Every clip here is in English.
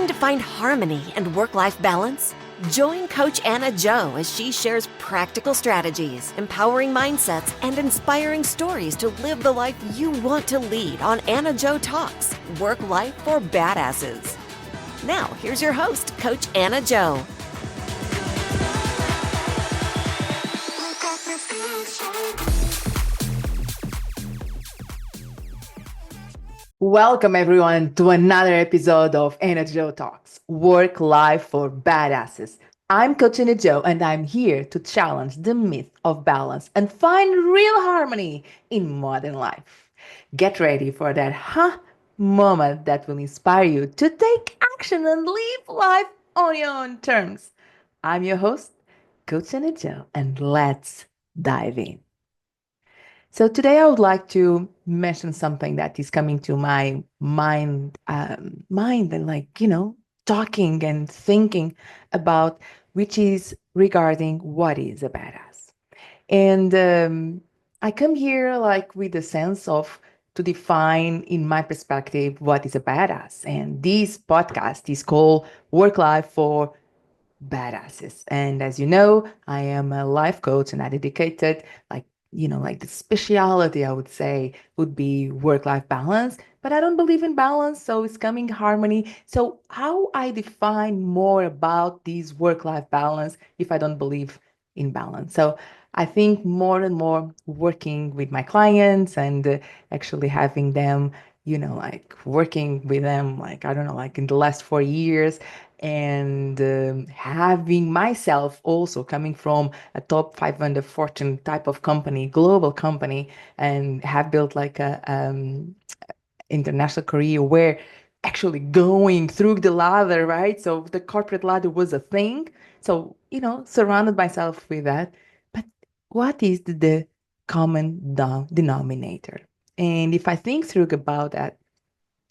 Looking to find harmony and work-life balance? Join Coach AnnaJo as she shares practical strategies, empowering mindsets, and inspiring stories to live the life you want to lead on AnnaJoTalks, Work Life for Badasses. Now, here's your host, Coach AnnaJo. Welcome everyone to another episode of AnnaJoTalks, Work Life for Badasses. I'm Coach AnnaJo and I'm here to challenge the myth of balance and find real harmony in modern life. Get ready for that moment that will inspire you to take action and live life on your own terms. I'm your host, Coach AnnaJo, and let's dive in. So today I would like to mention something that is coming to my mind and talking and thinking about, which is regarding what is a badass. And I come here with a sense of to define, in my perspective, what is a badass. And this podcast is called Work Life for Badasses. And as you know, I am a life coach and I dedicated the speciality, I would say, would be work-life balance, but I don't believe in balance, so it's coming harmony. So how I define more about this work-life balance if I don't believe in balance? So I think more and more working with my clients and actually having them, working with them, in the last 4 years, and having myself also coming from a top 500 Fortune type of company, global company, and have built a international career where actually going through the ladder, right? So the corporate ladder was a thing. So, surrounded myself with that. But what is the common denominator? And if I think through about that,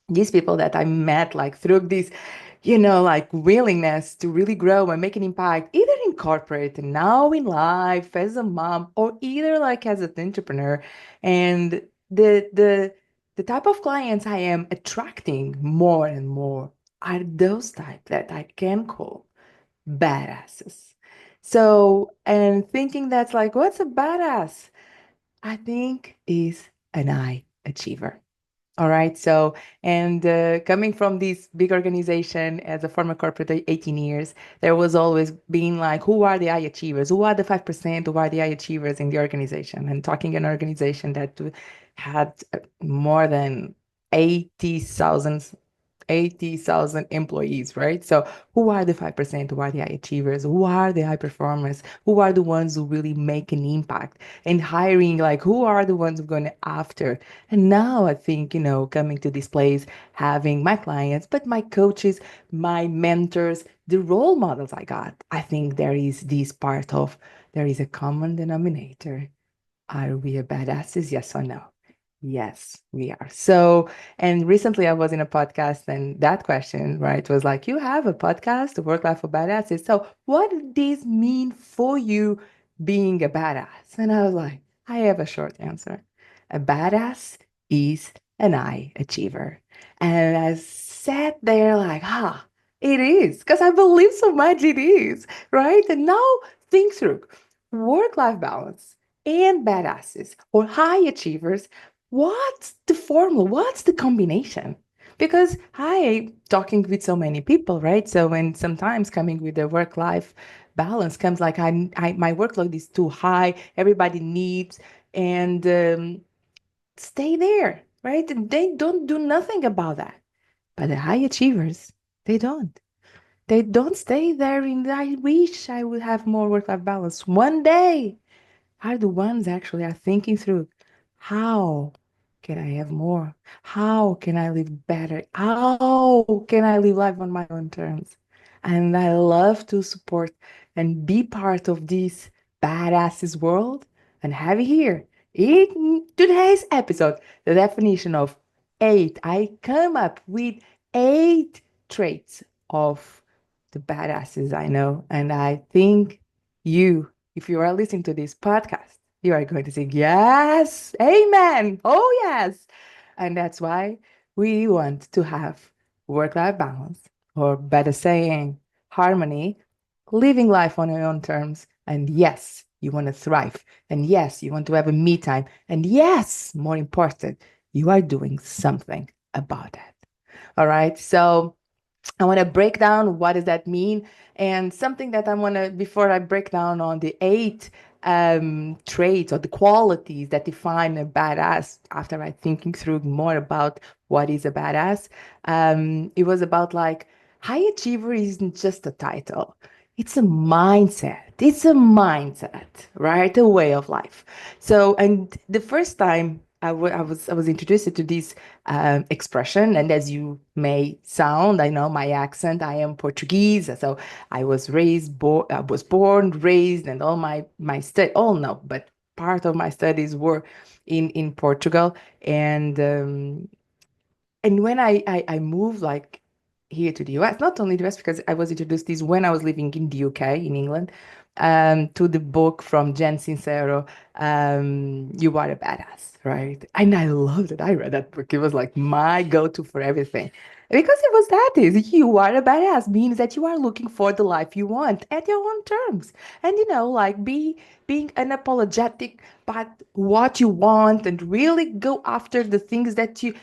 these people that I met, through this, willingness to really grow and make an impact, either in corporate and now in life as a mom, or either as an entrepreneur, and the type of clients I am attracting more and more are those type that I can call badasses. So, and thinking that's what's a badass? I think is an high achiever. All right. So, and coming from this big organization as a former corporate 18 years, there was always being who are the high achievers? Who are the 5%? Who are the high achievers in the organization? And talking an organization that had more than 80,000 80,000 employees, right? So who are the 5%? Who are the high achievers? Who are the high performers? Who are the ones who really make an impact? And hiring, who are the ones who are going after? And now I think, coming to this place, having my clients, but my coaches, my mentors, the role models I got, I think there is this part of, there is a common denominator. Are we a badasses? Yes or no? Yes, we are. So, and recently I was in a podcast and that question, right, was you have a podcast, the Work Life for Badasses. So what does this mean for you being a badass? And I was like, I have a short answer. A badass is an high achiever. And I sat there it is, because I believe so much it is, right? And now think through work-life balance and badasses or high achievers. What's the formula? What's the combination? Because I talking with so many people, right? So when sometimes coming with the work-life balance comes my workload is too high, everybody needs, and stay there, right? And they don't do nothing about that. But the high achievers, they don't. They don't stay there in I wish I would have more work-life balance. One day are the ones actually are thinking through how can I have more? How can I live better? How can I live life on my own terms? And I love to support and be part of this badasses world and have here in today's episode the definition of 8. I come up with 8 traits of the badasses I know, and I think if you are listening to this podcast, you are going to say, yes, amen. Oh, yes. And that's why we want to have work-life balance or better saying, harmony, living life on your own terms. And yes, you want to thrive. And yes, you want to have a me time. And yes, more important, you are doing something about it. All right. So I want to break down what does that mean, and something that I want to, before I break down on the eight traits or the qualities that define a badass. After I thinking through more about what is a badass, it was about like high achiever isn't just a title; it's a mindset. It's a mindset, right? A way of life. So, and the first time I was introduced to this expression, and as you may sound, I know my accent. I am Portuguese, so I was born, raised, and all my study. Oh no, but part of my studies were in Portugal, and when I moved like here to the US, not only the US, because I was introduced this when I was living in the UK, in England, to the book from Jen Sincero, You Are a Badass, right? And I loved it. I read that book. It was like my go-to for everything. Because it was that is you are a badass means that you are looking for the life you want at your own terms. And like being unapologetic about what you want and really go after the things that you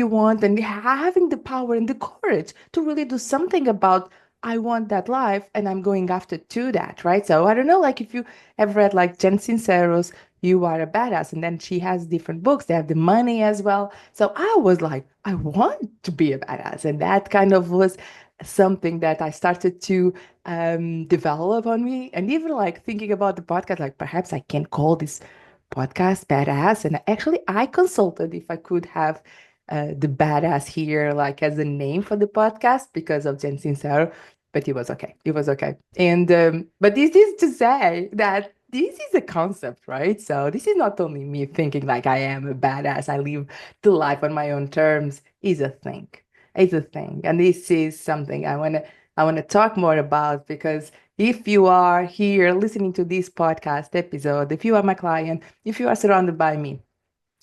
want, and having the power and the courage to really do something about I want that life and I'm going after to that, right? So I don't know, like if you have read like Jen Sincero's You Are a Badass, and then she has different books. They have the money as well. So I was like, I want to be a badass. And that kind of was something that I started to develop on me. And even like thinking about the podcast, like perhaps I can call this podcast badass. And actually I consulted if I could have the badass here, like as a name for the podcast because of Jen Sincero, but it was okay. It was okay. And but this is to say that this is a concept, right? So this is not only me thinking like I am a badass, I live the life on my own terms. Is a thing. It's a thing, and this is something I want to talk more about because if you are here listening to this podcast episode, if you are my client, if you are surrounded by me,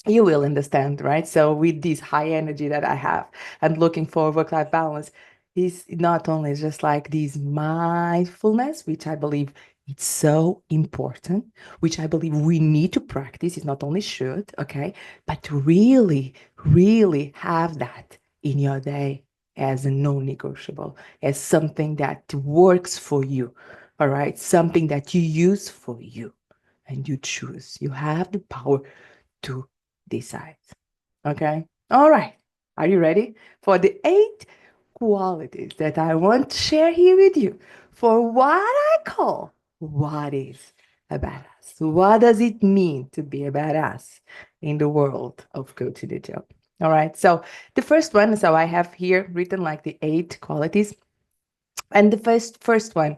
you will understand, right? So with this high energy that I have and looking for work-life balance is not only just like this mindfulness, which I believe it's so important, which I believe we need to practice. It's not only should, okay, but to really, really have that in your day as a non-negotiable, as something that works for you, all right? Something that you use for you and you choose. You have the power to decide. Okay. All right. Are you ready for the eight qualities that I want to share here with you for what I call what is a badass? What does it mean to be a badass in the world of go to the job? All right. So the first one, so I have here written like the eight qualities. And the first one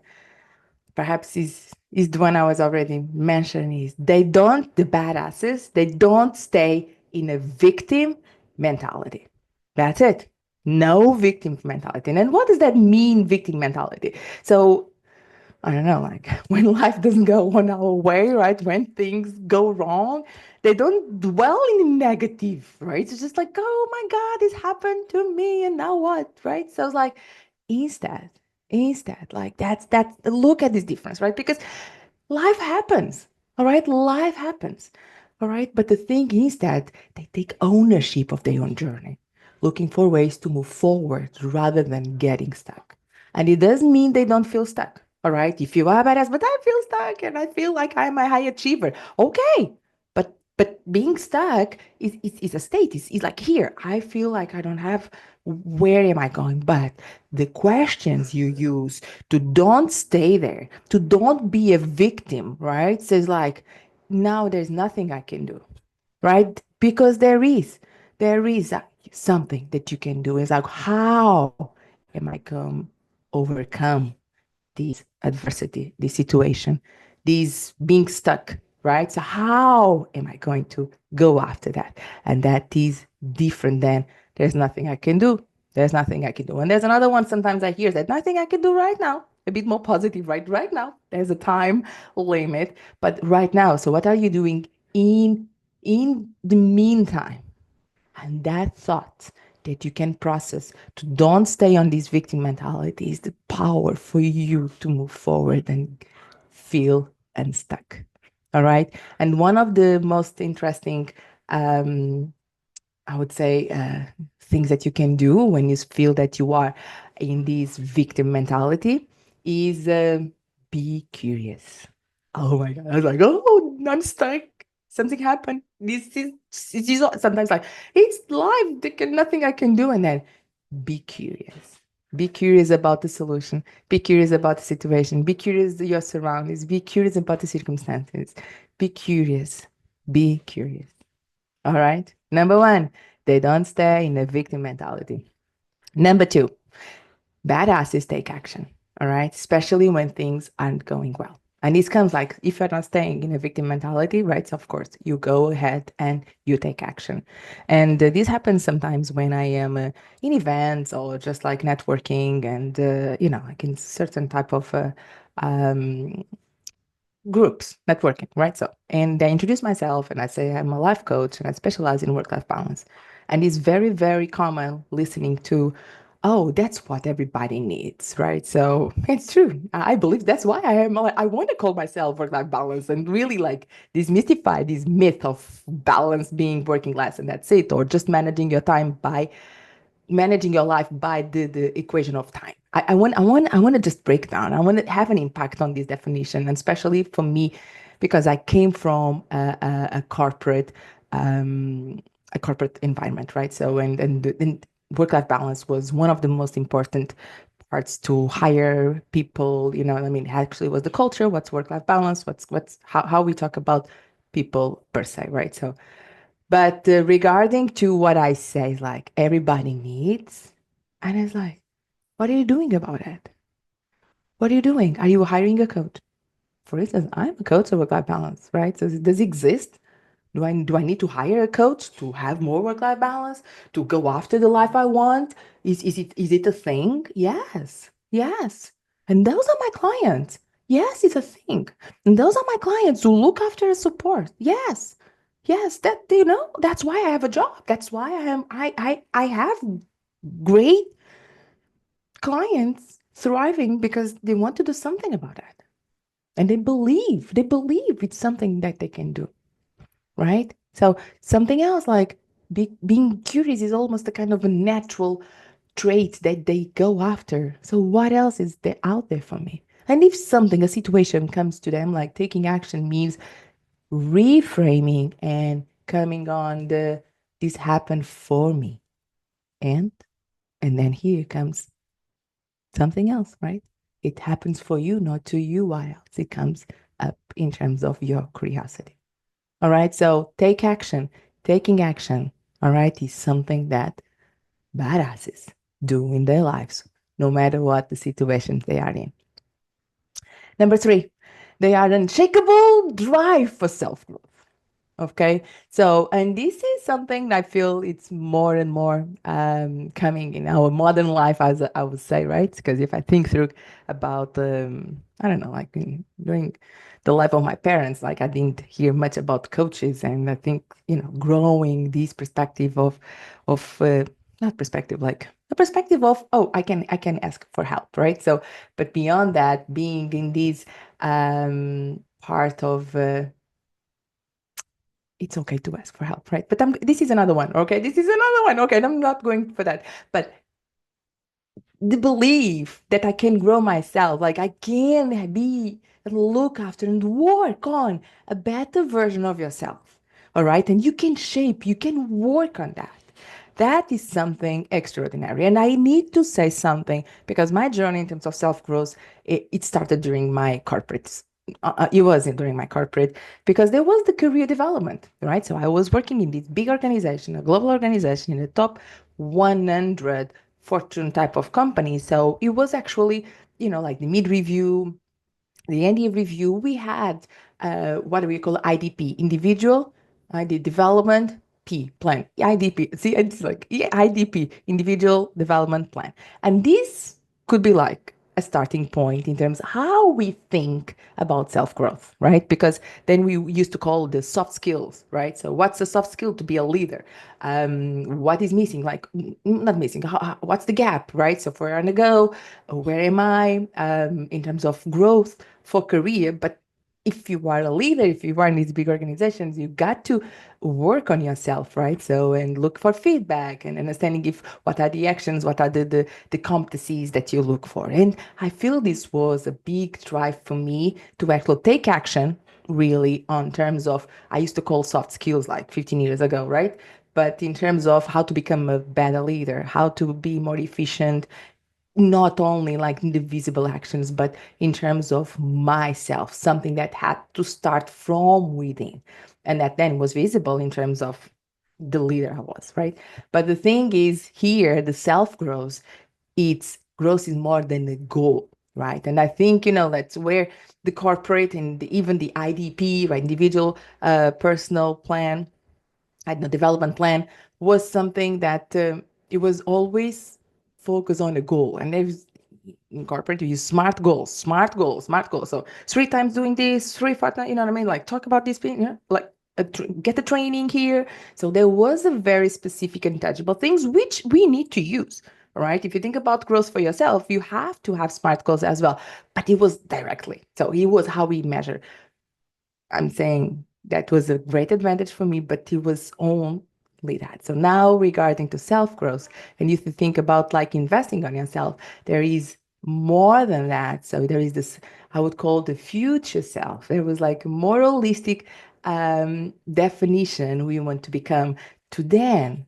perhaps is the one I was already mentioning is the badasses, they don't stay in a victim mentality. That's it. No victim mentality. And what does that mean, victim mentality? So I don't know, like when life doesn't go on our way, right? When things go wrong, they don't dwell in the negative, right? It's just like, oh my God, this happened to me, and now what, right? So it's like, instead, like that's look at this difference, right? Because life happens, all right? Life happens, all right? But the thing is that they take ownership of their own journey, looking for ways to move forward rather than getting stuck. And it doesn't mean they don't feel stuck. All right. If you are badass, but I feel stuck and I feel like I'm a high achiever. Okay. But being stuck is a state. It's like here, I feel like I don't have where am I going? But the questions you use to don't stay there, to don't be a victim, right? Says like, now there's nothing I can do, right? Because there is something that you can do. It's like, how am I come overcome this adversity, this situation, this being stuck, right? So how am I going to go after that? And that is different than there's nothing I can do. There's nothing I can do. And there's another one sometimes I hear that nothing I can do right now. A bit more positive, right? Right now. There's a time limit, but right now. So what are you doing in the meantime? And that thought that you can process to don't stay on this victim mentality is the power for you to move forward and feel unstuck. All right. And one of the most interesting, I would say, things that you can do when you feel that you are in this victim mentality is be curious. Oh my God. I was like, oh, I'm stuck. Something happened. This is sometimes like, it's life. There can nothing I can do. And then be curious. Be curious about the solution. Be curious about the situation. Be curious your surroundings. Be curious about the circumstances. Be curious. Be curious. All right. Number one, they don't stay in a victim mentality. Number two, badasses take action. All right. Especially when things aren't going well. And this comes like if you're not staying in a victim mentality, right? So of course, you go ahead and you take action. And this happens sometimes when I am in events or just like networking and, like in certain type of um, groups, networking, right? So, and I introduce myself and I say I'm a life coach and I specialize in work-life balance. And it's very, very common listening to, oh, that's what everybody needs, right? So it's true. I believe that's why I want to call myself work-life balance and really like demystify this myth of balance being working less and that's it, or just managing your life by the equation of time. I want to just break down. I want to have an impact on this definition, and especially for me, because I came from a corporate environment, right? So and work life balance was one of the most important parts to hire people. I mean, actually, was the culture. What's work life balance? What's how we talk about people per se, right? So but regarding to what I say, like everybody needs, and it's like, what are you doing about it? What are you doing? Are you hiring a coach? For instance, I'm a coach of work-life balance, right? So does it exist? Do I need to hire a coach to have more work-life balance, to go after the life I want? Is it a thing? Yes. Yes. And those are my clients. Yes, it's a thing. And those are my clients who look after and support. Yes. Yes, that's why I have a job. That's why I have great clients thriving because they want to do something about it. And they believe it's something that they can do, right? So something else like being curious is almost a kind of a natural trait that they go after. So what else is there out there for me? And if a situation comes to them, like taking action means reframing and coming on this happened for me. And and then here comes something else, right? It happens for you, not to you. Why else? It comes up in terms of your curiosity. All right. So take action. Taking action, all right, is something that badasses do in their lives, no matter what the situations they are in. Number three, they are unshakable drive for self-growth. Okay. So, and this is something I feel it's more and more coming in our modern life, as I would say, right? Because if I think through about, I don't know, like during the life of my parents, like I didn't hear much about coaches, and I think growing this perspective of not perspective, like a perspective of, oh, I can ask for help, right? So, but beyond that, being in this part of it's okay to ask for help, right? But this is another one, okay? This is another one, okay? And I'm not going for that. But the belief that I can grow myself, like I can be and look after and work on a better version of yourself, all right? And you can shape, you can work on that. That is something extraordinary. And I need to say something because my journey in terms of self-growth, it started during my corporate. It wasn't during my corporate because there was the career development, right? So I was working in this big organization, a global organization in the top 100 Fortune type of company. So it was actually, like the mid review, the end of review. We had what do we call IDP, individual ID development P plan, IDP. See, it's like, yeah, IDP, individual development plan. And this could be like a starting point in terms of how we think about self-growth, right? Because then we used to call the soft skills, right? So what's a soft skill to be a leader? What is missing? Like, not missing, what's the gap, right? So where am I go? Where am I in terms of growth for career? But if you are a leader, if you are in these big organizations, you got to work on yourself, right? So, and look for feedback and understanding if what are the actions, what are the competencies that you look for. And I feel this was a big drive for me to actually take action really on terms of, I used to call soft skills like 15 years ago, right? But in terms of how to become a better leader, how to be more efficient, not only like in the visible actions, but in terms of myself, something that had to start from within. And that then was visible in terms of the leader I was, right? But the thing is here, the self growth, it's growth is more than a goal, right? And I think, that's where the corporate and even the IDP, right, individual personal plan, I don't know, development plan was something that it was always focused on a goal. And there's in corporate, you use smart goals, smart goals, smart goals. So 3 times doing this, 3, 4 times, you know what I mean? Like talk about this, like get the training here. So there was a very specific and tangible things which we need to use. Right? If you think about growth for yourself, you have to have smart goals as well. But it was directly. So it was how we measure. I'm saying that was a great advantage for me, but it was only that. So now regarding to self-growth, and if you think about like investing on yourself, there is more than that. So there is this, I would call the future self. There was like a more holistic definition we want to become to then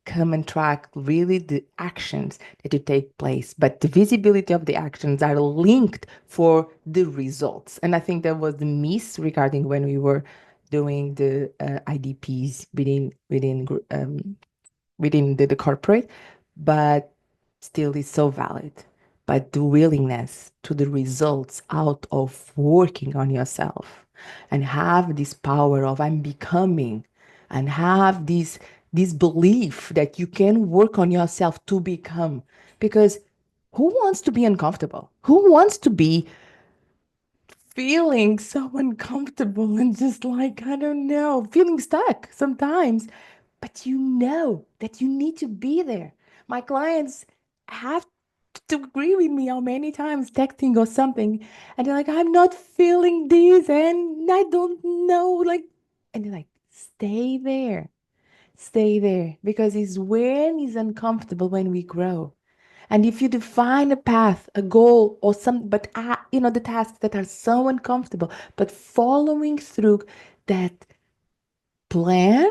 come and track really the actions that you take place, but the visibility of the actions are linked for the results. And I think that was the miss regarding when we were doing the IDPs within the corporate, but still is so valid. But the willingness to the results out of working on yourself and have this power of I'm becoming and have this belief that you can work on yourself to become. Because who wants to be uncomfortable? Who wants to be feeling so uncomfortable and just like, I don't know, feeling stuck sometimes? But you know that you need to be there. My clients have to agree with me how many times texting or something, and they're like, I'm not feeling this, and I don't know, like, and they're like, stay there, because it's when it's uncomfortable when we grow. And if you define a path, a goal, or some, but the tasks that are so uncomfortable, but following through that plan,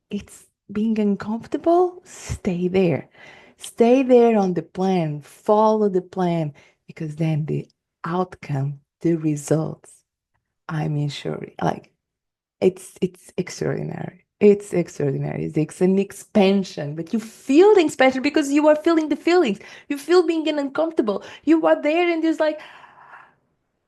it's being uncomfortable, stay there. Stay there on the plan, follow the plan, because then the outcome, the results, I'm sure, like it's extraordinary. It's extraordinary. It's an expansion, but you feel the expansion because you are feeling the feelings. You feel being uncomfortable. You are there and just like,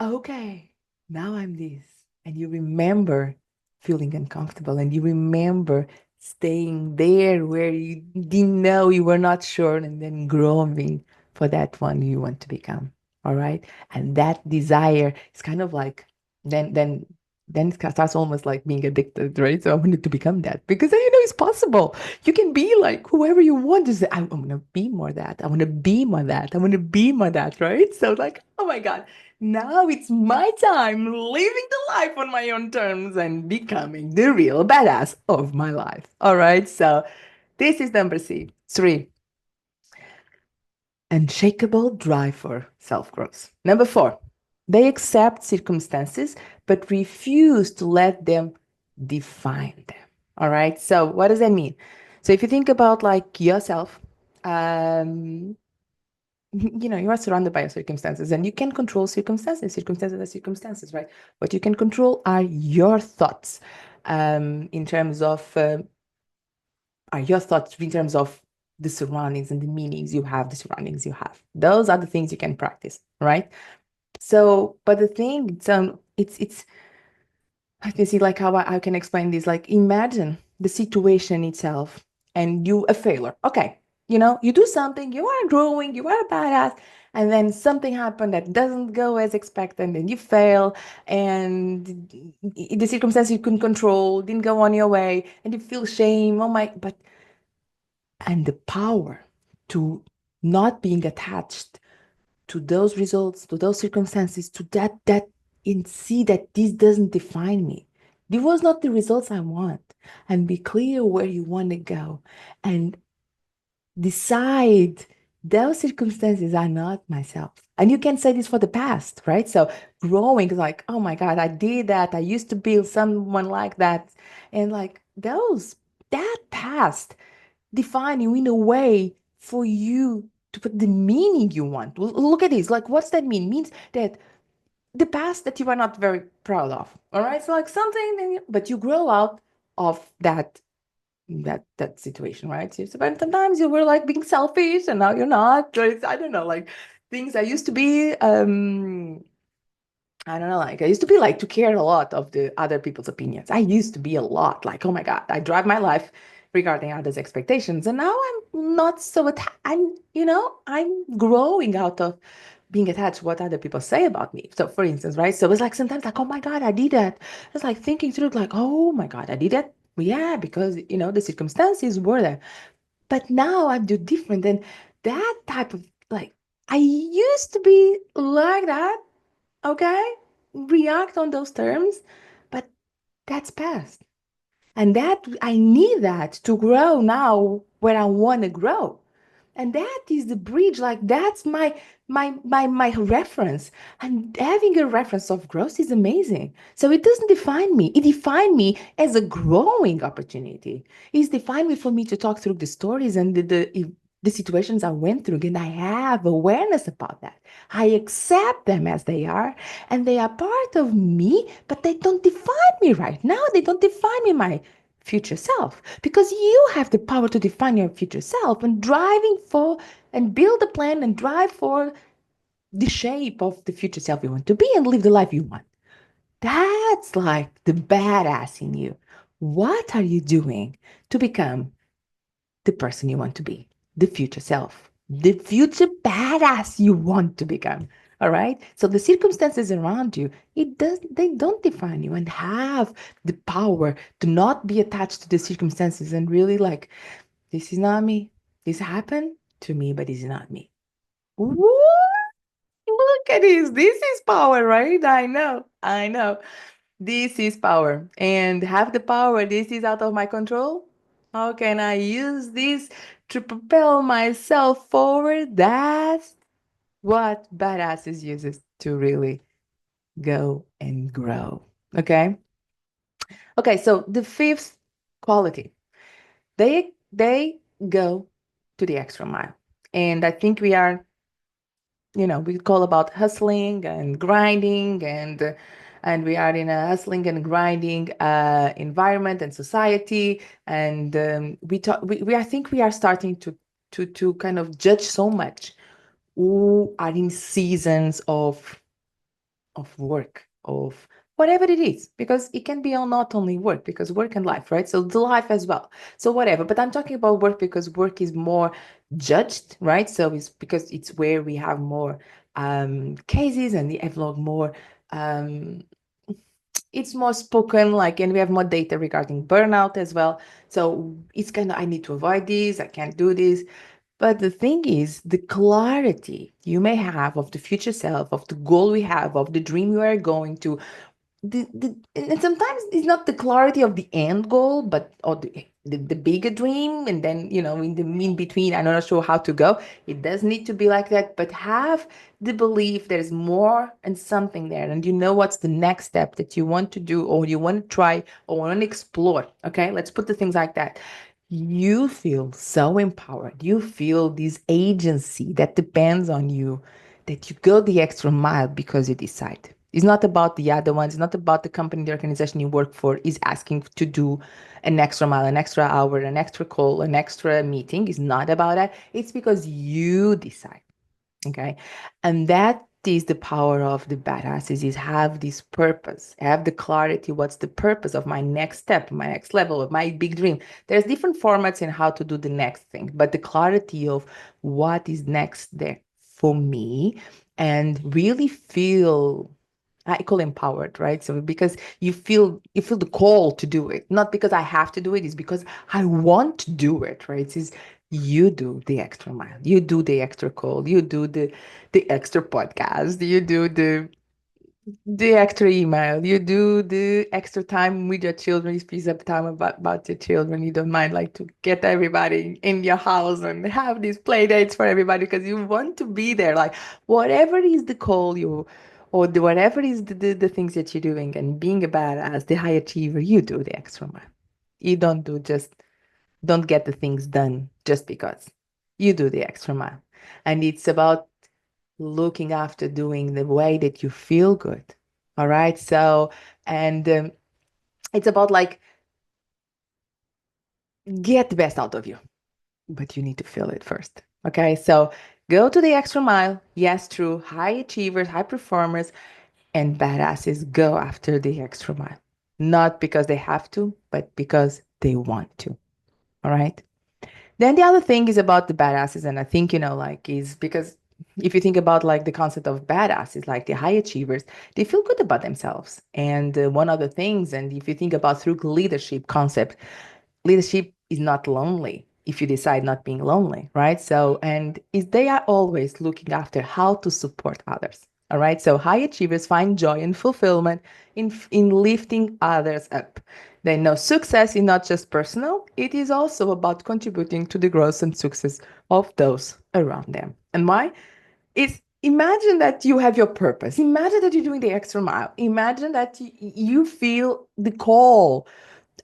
okay, now I'm this. And you remember feeling uncomfortable and you remember staying there where you didn't know, you were not sure, and then growing for that one you want to become. All right. And that desire is kind of like, then it starts almost like being addicted, right? So I wanted to become that because it's possible. You can be like whoever you want to say, I want to be more that. I want to be more that. I want to be more that, right? So like, oh my God, now it's my time living the life on my own terms and becoming the real badass of my life. All right. So this is number three, unshakable drive for self growth. Number 4, they accept circumstances but refuse to let them define them. All right. So what does that mean? So if you think about like yourself, um, you are surrounded by your circumstances and you can control circumstances. Circumstances are circumstances, right? What you can control are your thoughts in terms of the surroundings and the meanings you have, the surroundings you have. Those are the things you can practice, right? So, but the thing, it's I can see like how I can explain this. Like, imagine the situation itself and you a failure. Okay, you do something, you are growing, you are a badass, and then something happened that doesn't go as expected, and you fail, and the circumstances you couldn't control didn't go on your way, and you feel shame. Oh my, and the power to not being attached to those results, to those circumstances, to that and see that this doesn't define me. This was not the results I want. And be clear where you want to go. And decide those circumstances are not myself. And you can say this for the past, right? So growing is like, oh my God, I did that. I used to be someone like that. And like that past define you in a way for you to put the meaning you want. Look at this. Like, what's that mean? Means that the past that you are not very proud of. All right. So like something, but you grow out of that situation, right? So sometimes you were like being selfish and now you're not. I don't know, like things I used to be I don't know, like I used to be like to care a lot of the other people's opinions. I used to be a lot like, oh my God, I drive my life regarding others' expectations. And now I'm not so I'm growing out of being attached to what other people say about me. So for instance, right? So it's like sometimes like, oh my God, I did that. It's like thinking through like, oh my God, I did that. Yeah, because the circumstances were there. But now I do different. And that type of like I used to be like that, okay? React on those terms, but that's past. And that I need that to grow now where I want to grow. And that is the bridge, like that's my reference. And having a reference of growth is amazing. So it doesn't define me. It defines me as a growing opportunity. It's defined me for me to talk through the stories and the situations I went through, and I have awareness about that. I accept them as they are, and they are part of me, but they don't define me right now. They don't define me my future self, because you have the power to define your future self and driving for and build a plan and drive for the shape of the future self you want to be and live the life you want. That's like the badass in you. What are you doing to become the person you want to be, the future self, the future badass you want to become? All right. So the circumstances around you, they don't define you, and have the power to not be attached to the circumstances and really like, this is not me. This happened to me, but it's not me. Woo! Look at this. This is power, right? I know. I know. This is power. And have the power. This is out of my control. How can I use this to propel myself forward? That's what badasses uses to really go and grow. Okay. Okay. So the fifth quality, they go to the extra mile. And I think we call about hustling and grinding, and we are in a hustling and grinding environment and society, and I think we are starting to kind of judge so much who are in seasons of work, of whatever it is, because it can be not only work, because work and life, right? So the life as well. So whatever, but I'm talking about work because work is more judged, right? So it's because it's where we have more cases, and we have a lot more it's more spoken, like, and we have more data regarding burnout as well. So it's kind of, I need to avoid this, I can't do this. But the thing is, the clarity you may have of the future self, of the goal we have, of the dream you are going to, and sometimes it's not the clarity of the end goal, but or the bigger dream, and then in the mean between, I'm not sure how to go. It does need to be like that, but have the belief there's more and something there, and what's the next step that you want to do, or you want to try, or want to explore. Okay, let's put the things like that. You feel so empowered. You feel this agency that depends on you, that you go the extra mile because you decide. It's not about the other ones. It's not about the company, the organization you work for is asking to do an extra mile, an extra hour, an extra call, an extra meeting. It's not about that. It's because you decide. Okay. And that that is the power of the badasses, is have this purpose, have the clarity. What's the purpose of my next step, my next level, of my big dream? There's different formats in how to do the next thing, but the clarity of what is next there for me, and really feel, I call empowered, right? So because you feel the call to do it, not because I have to do it, it's because I want to do it, right? It's you do the extra mile, you do the extra call, you do the extra podcast, you do the extra email, you do the extra time with your children, you speak up time about your children. You don't mind like to get everybody in your house and have these play dates for everybody because you want to be there. Like whatever is the call you, or whatever is the things that you're doing, and being a badass, the high achiever, you do the extra mile. You don't get the things done just because. You do the extra mile. And it's about looking after doing the way that you feel good. All right. So, and it's about like get the best out of you, but you need to feel it first. Okay. So go to the extra mile. Yes, true. High achievers, high performers, and badasses go after the extra mile, not because they have to, but because they want to. All right. Then the other thing is about the badasses, and I think, like, is because if you think about like the concept of badasses, like the high achievers, they feel good about themselves. And one other things, and if you think about through leadership concept, leadership is not lonely if you decide not being lonely, right? So, and is they are always looking after how to support others. All right. So high achievers find joy and fulfillment in lifting others up. They know success is not just personal, it is also about contributing to the growth and success of those around them. And why? It's imagine that you have your purpose. Imagine that you're doing the extra mile. Imagine that you feel the call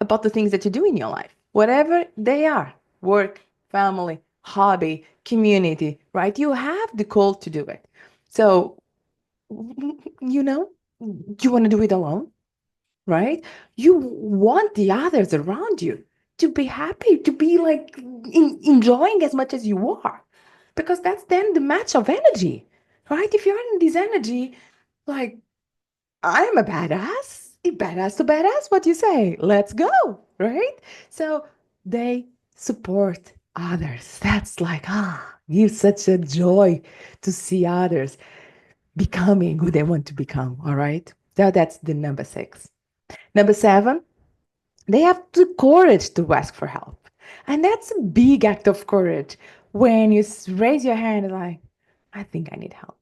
about the things that you do in your life, whatever they are: work, family, hobby, community, right? You have the call to do it. So, you know, you want to do it alone, right? You want the others around you to be happy, to be like enjoying as much as you are, because that's then the match of energy, right? If you're in this energy, like, I am a badass, a badass to badass, what you say? Let's go, right? So they support others. That's like, gives such a joy to see others becoming who they want to become, all right? So that's the number 6. Number 7, they have the courage to ask for help. And that's a big act of courage when you raise your hand and like, I think I need help.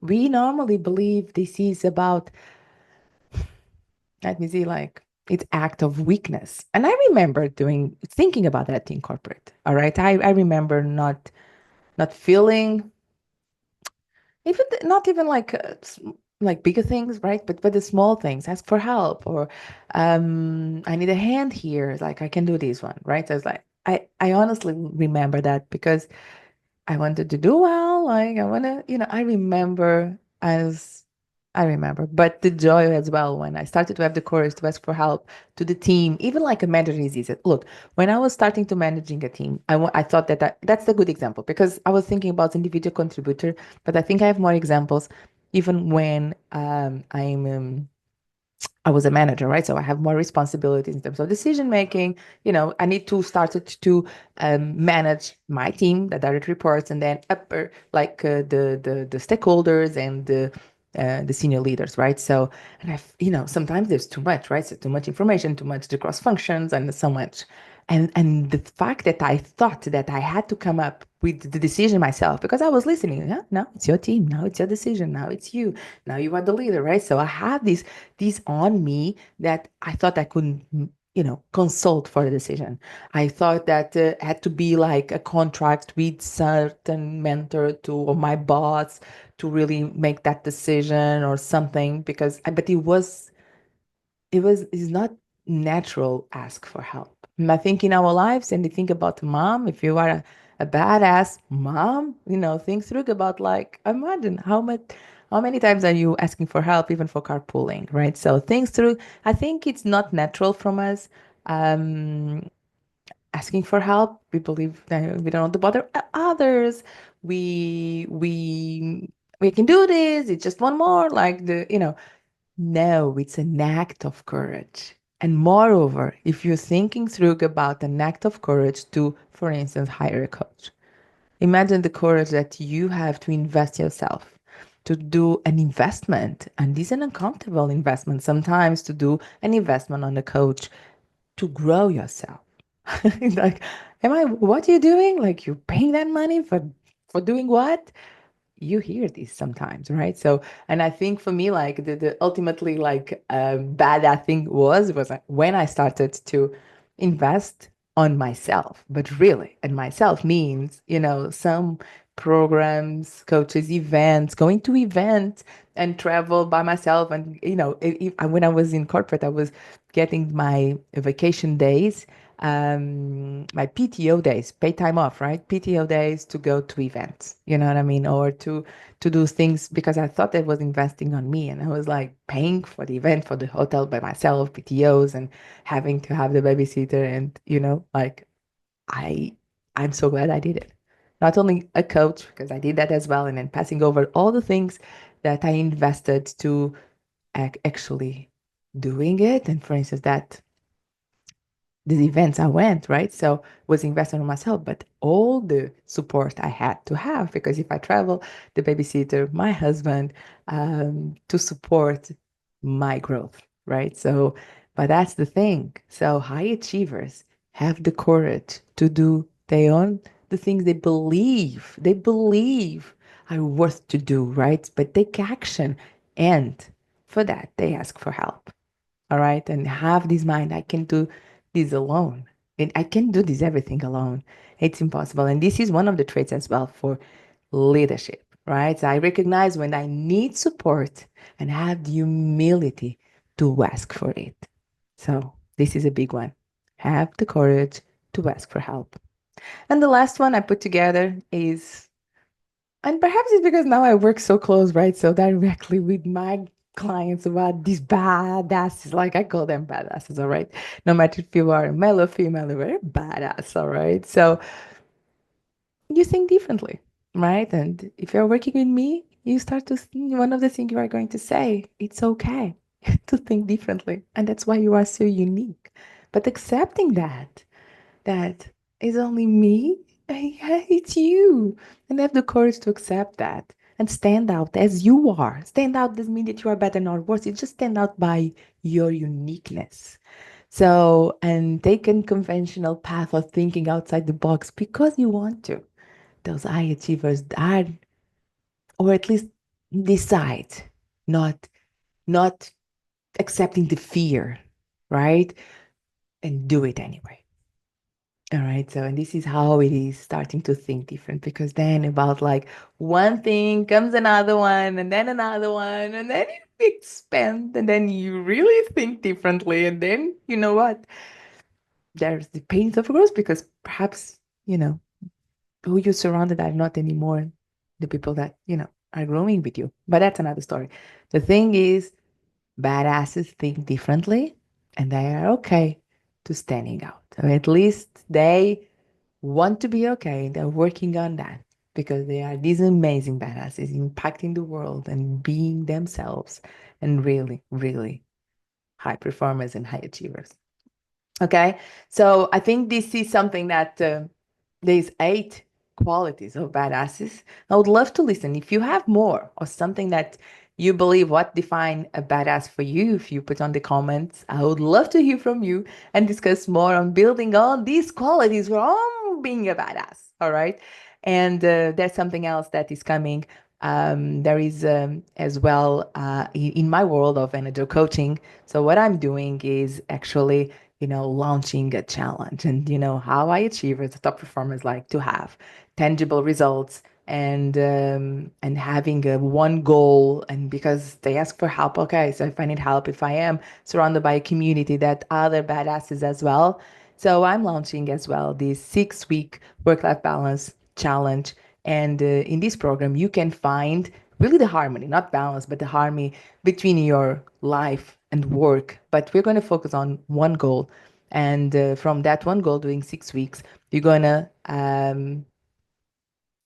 We normally believe this is about, let me see, like, it's act of weakness. And I remember thinking about that in corporate. All right. I remember not feeling, even not even like like bigger things, right? But the small things, ask for help, or I need a hand here. Like I can do this one, right? So it's like I honestly remember that because I wanted to do well. Like I want to, I remember, but the joy as well when I started to have the courage to ask for help to the team, even like a manager is easy. Look, when I was starting to managing a team, I thought that's a good example because I was thinking about individual contributor, but I think I have more examples even when I was a manager, right? So I have more responsibilities in terms of decision making. I need to start to manage my team, the direct reports, and then upper like the stakeholders and the senior leaders, right? So, and sometimes there's too much, right? So too much information, too much the cross functions, and so much. And the fact that I thought that I had to come up with the decision myself because I was listening. Yeah, no, it's your team. Now it's your decision. Now it's you. Now you are the leader, right? So I have this on me that I thought I couldn't, consult for the decision. I thought that had to be like a contract with certain mentor or my boss to really make that decision or something but it's not natural ask for help. And I think in our lives, and you think about mom, if you are a badass mom, think through about like imagine how many times are you asking for help, even for carpooling, right? So think through. I think it's not natural from us. Um, Asking for help. We believe that we don't want to bother others. We we can do this. It's just one more, like no, it's an act of courage. And moreover, if you're thinking through about an act of courage to, for instance, hire a coach, imagine the courage that you have to invest yourself, to do an investment. And this is an uncomfortable investment sometimes, to do an investment on a coach to grow yourself. Like, what are you doing? Like, you're paying that money for doing what? You hear this sometimes, right? So, and I think for me, like the ultimately like bad that thing was like, when I started to invest on myself. But really, and myself means, some programs, coaches, events, going to events and travel by myself. And when I was in corporate, I was getting my vacation days, my PTO days, paid time off, right? PTO days to go to events, you know what I mean? Or to do things because I thought that was investing on me. And I was like paying for the event, for the hotel by myself, PTOs, and having to have the babysitter. And, like I, I'm so glad I did it. Not only a coach, because I did that as well, and then passing over all the things that I invested to actually doing it. And for instance, that the events I went, right? So was investing on myself, but all the support I had to have, because if I travel, the babysitter, my husband, to support my growth, right? So, but that's the thing. So high achievers have the courage to do the things they believe are worth to do, right? But take action, and for that they ask for help. All right, and have this mind, I can do this alone, and I can do this everything alone. It's impossible. And this is one of the traits as well for leadership, right? So I recognize when I need support and have the humility to ask for it. So this is a big one. Have the courage to ask for help. And the last one I put together is, and perhaps it's because now I work so close, right? So directly with my clients about these badasses, like I call them badasses, all right? No matter if you are male or female, you're badass, all right? So you think differently, right? And if you're working with me, you start to see one of the things you are going to say, it's okay to think differently. And that's why you are so unique. But accepting that is only me. Yeah, it's you. And have the courage to accept that and stand out as you are. Stand out doesn't mean that you are better or worse. You just stand out by your uniqueness. So, and take a conventional path of thinking outside the box because you want to. Those high achievers are, or at least decide, not not accepting the fear, right? And do it anyway. All right. So, and this is how it is starting to think different, because then about like one thing comes another one and then it expands and then you really think differently. And then you know what? There's the pains of growth because perhaps, who you surrounded are not anymore the people that, are growing with you. But that's another story. The thing is, badasses think differently and they are okay to standing out. Or at least they want to be okay. They're working on that because they are these amazing badasses impacting the world and being themselves and really, really high performers and high achievers. Okay. So I think this is something that there's 8 qualities of badasses. I would love to listen. If you have more or something that you believe what define a badass for you, if you put on the comments, I would love to hear from you and discuss more on building on these qualities from being a badass. All right. And there's something else that is coming. There is as well in my world of AnnaJo coaching. So what I'm doing is actually launching a challenge, and how I achieve as a top performers like to have tangible results and having a one goal. And because they ask for help, okay, so if I need help, if I am surrounded by a community that other badasses as well, so I'm launching as well this 6-week work-life balance challenge. And in this program you can find really the harmony, not balance, but the harmony between your life and work. But we're going to focus on one goal. And from that one goal, doing 6 weeks, you're going to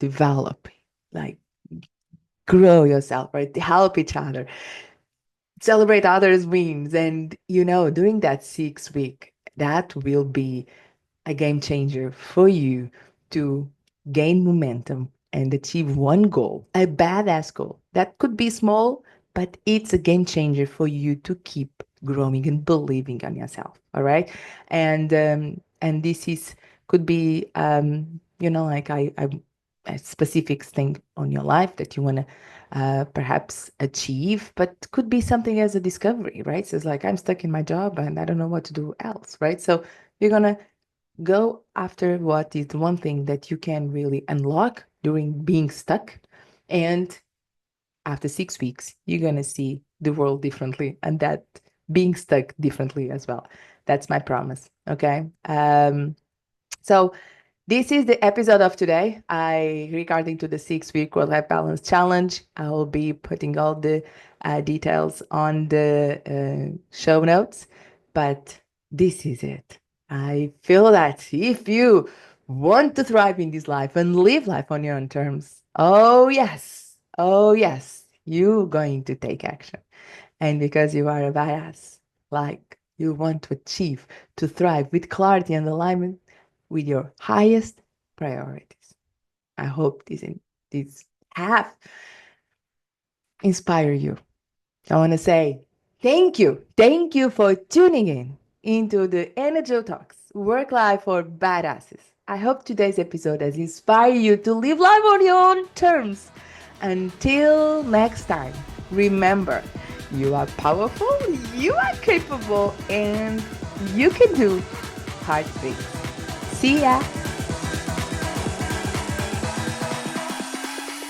develop like grow yourself, right? Help each other, celebrate others' wins. And, during that 6 week, that will be a game changer for you to gain momentum and achieve one goal, a badass goal. That could be small, but it's a game changer for you to keep growing and believing on yourself. All right. And this is could be like I a specific thing on your life that you want to perhaps achieve, but could be something as a discovery, right? So it's like I'm stuck in my job and I don't know what to do else, right? So you're gonna go after what is the one thing that you can really unlock during being stuck. And after 6 weeks, you're going to see the world differently and that being stuck differently as well. That's my promise. Okay. So this is the episode of today. Regarding to the 6 week work-life balance challenge, I will be putting all the details on the show notes. But this is it. I feel that if you want to thrive in this life and live life on your own terms, oh yes, you're going to take action. And because you are a badass, like you want to achieve, to thrive with clarity and alignment with your highest priorities. I hope this have inspire you. I want to say thank you. Thank you for tuning in into the AnnaJoTalks, Work Life for Badasses. I hope today's episode has inspired you to live life on your own terms. Until next time, remember, you are powerful, you are capable, and you can do hard things. See ya!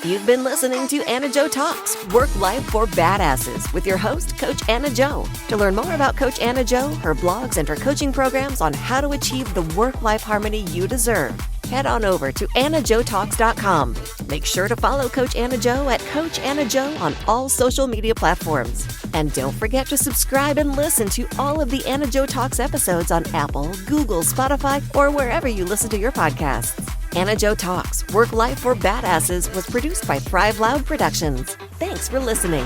You've been listening to AnnaJoTalks, Work Life for Badasses, with your host, Coach AnnaJo. To learn more about Coach AnnaJo, her blogs, and her coaching programs on how to achieve the work-life harmony you deserve, head on over to AnnaJoTalks.com. Make sure to follow Coach AnnaJo at Coach AnnaJo on all social media platforms. And don't forget to subscribe and listen to all of the AnnaJoTalks episodes on Apple, Google, Spotify, or wherever you listen to your podcasts. AnnaJoTalks, Work Life for Badasses was produced by Thrive Loud Productions. Thanks for listening.